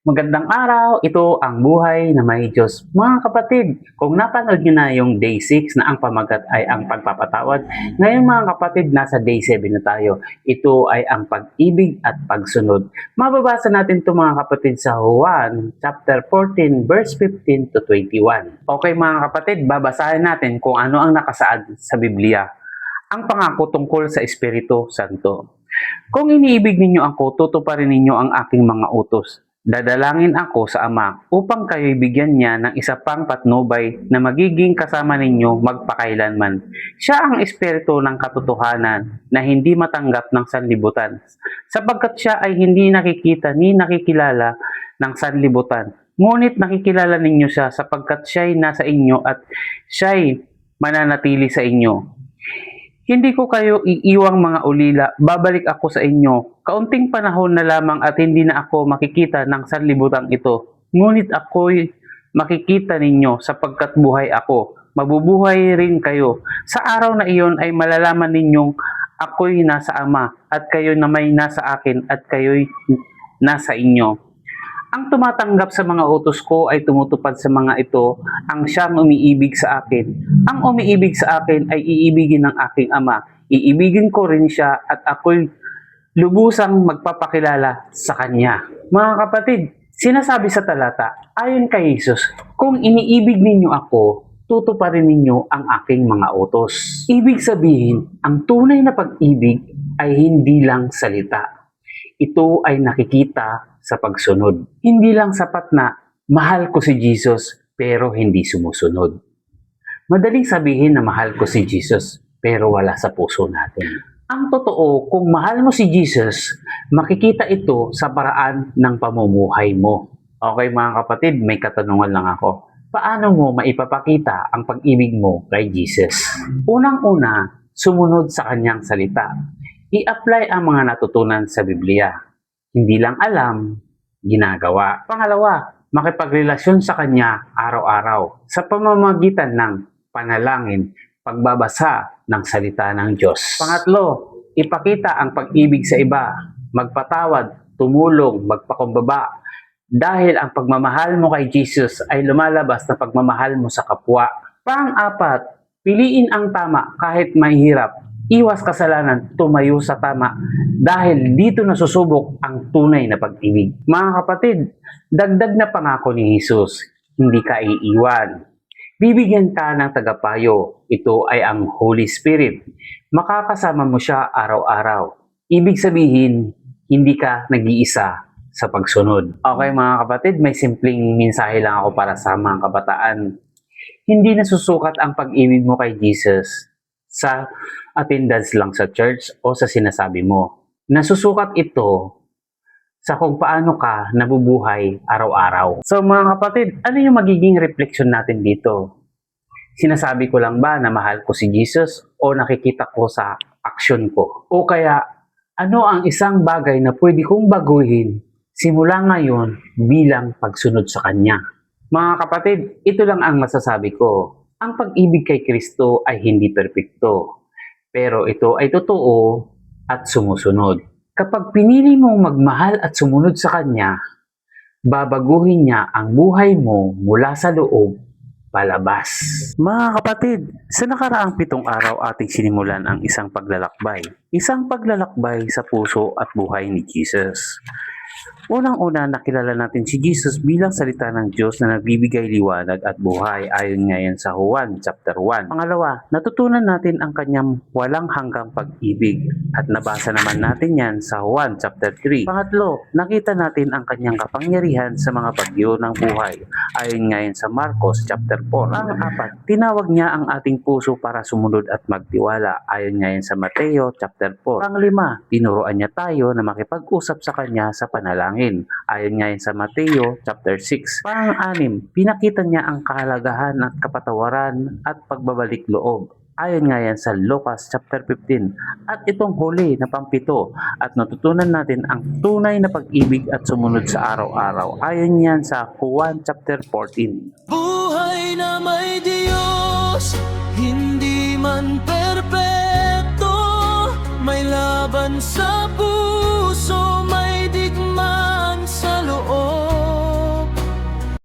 Magandang araw, ito ang buhay na may Diyos. Mga kapatid, kung napanood nyo na yung day 6 na ang pamagat ay ang pagpapatawad, ngayon mga kapatid, nasa day 7 na tayo. Ito ay ang pag-ibig at pagsunod. Mababasa natin ito mga kapatid sa Juan chapter 14 verse 15 to 21. Okay mga kapatid, babasahin natin kung ano ang nakasaad sa Biblia. Ang pangako tungkol sa Espiritu Santo. Kung iniibig ninyo ako, tutuparin ninyo ang aking mga utos. Dadalangin ako sa Ama upang kayo'y bigyan niya ng isa pang patnubay na magiging kasama ninyo magpakailanman. Siya ang espiritu ng katotohanan na hindi matanggap ng sanlibutan, sapagkat siya ay hindi nakikita ni nakikilala ng sanlibutan. Ngunit nakikilala ninyo siya sapagkat siya'y nasa inyo at siya'y mananatili sa inyo. Hindi ko kayo iiwang mga ulila, babalik ako sa inyo. Kaunting panahon na lamang at hindi na ako makikita ng sanlibutang ito. Ngunit ako'y makikita ninyo sapagkat buhay ako. Mabubuhay rin kayo. Sa araw na iyon ay malalaman ninyong ako'y nasa Ama at kayo na may nasa akin at kayo'y nasa inyo. Ang tumatanggap sa mga utos ko ay tumutupad sa mga ito, ang siyang umiibig sa akin. Ang umiibig sa akin ay iibigin ng aking Ama. Iibigin ko rin siya at ako'y lubusang magpapakilala sa kanya. Mga kapatid, sinasabi sa talata, ayon kay Jesus, kung iniibig ninyo ako, tutuparin ninyo ang aking mga utos. Ibig sabihin, ang tunay na pag-ibig ay hindi lang salita. Ito ay nakikita sa pagsunod. Hindi lang sapat na mahal ko si Jesus pero hindi sumusunod. Madaling sabihin na mahal ko si Jesus pero wala sa puso natin. Ang totoo, kung mahal mo si Jesus, makikita ito sa paraan ng pamumuhay mo. Okay mga kapatid, may katanungan lang ako. Paano mo maipapakita ang pag-ibig mo kay Jesus? Unang-una, sumunod sa kanyang salita. I-apply ang mga natutunan sa Biblia. Hindi lang alam, ginagawa. Pangalawa, makipagrelasyon sa Kanya araw-araw sa pamamagitan ng panalangin, pagbabasa ng salita ng Diyos. Pangatlo, ipakita ang pag-ibig sa iba, magpatawad, tumulong, magpakumbaba. Dahil ang pagmamahal mo kay Jesus ay lumalabas na pagmamahal mo sa kapwa. Pang-apat, piliin ang tama kahit mahirap. Iwas kasalanan, tumayo sa tama dahil dito nasusubok ang tunay na pag-ibig. Mga kapatid, dagdag na pangako ni Jesus, hindi ka iiwan. Bibigyan ka ng tagapayo, ito ay ang Holy Spirit. Makakasama mo siya araw-araw. Ibig sabihin, hindi ka nag-iisa sa pagsunod. Okay mga kapatid, may simpleng mensahe lang ako para sa mga kabataan. Hindi nasusukat ang pag-ibig mo kay Jesus sa attendance lang sa church o sa sinasabi mo. Nasusukat ito sa kung paano ka nabubuhay araw-araw. So mga kapatid, ano yung magiging reflection natin dito? Sinasabi ko lang ba na mahal ko si Jesus o nakikita ko sa aksyon ko? O kaya ano ang isang bagay na pwede kong baguhin simula ngayon bilang pagsunod sa Kanya? Mga kapatid, ito lang ang masasabi ko. Ang pag-ibig kay Kristo ay hindi perpekto, pero ito ay totoo at sumusunod. Kapag pinili mong magmahal at sumunod sa Kanya, babaguhin niya ang buhay mo mula sa loob palabas. Mga kapatid, sa nakaraang 7 araw ating sinimulan ang isang paglalakbay. Isang paglalakbay sa puso at buhay ni Jesus. Unang-una, nakilala natin si Jesus bilang salita ng Diyos na nagbibigay liwanag at buhay ayon ngayon sa Juan chapter 1. Pangalawa, natutunan natin ang kanyang walang hanggang pag-ibig at nabasa naman natin yan sa Juan chapter 3. Pangatlo, nakita natin ang kanyang kapangyarihan sa mga bagyo ng buhay ayon ngayon sa Marcos chapter 4. Pang-apat, tinawag niya ang ating puso para sumunod at magtiwala ayon ngayon sa Mateo chapter 4. Pang-lima, tinuruan niya tayo na makipag-usap sa kanya sa panalangin ayon ngayon sa Mateo chapter 6. Pang-anim, pinakita niya ang kahalagahan at kapatawaran at pagbabalik loob ayon ngayon sa Lucas chapter 15. At itong huli na pang-7 at natutunan natin ang tunay na pag-ibig at sumunod sa araw-araw ayon yan sa Juan chapter 14. Buhay na may Diyos, hindi man perpekto, may laban sa puso.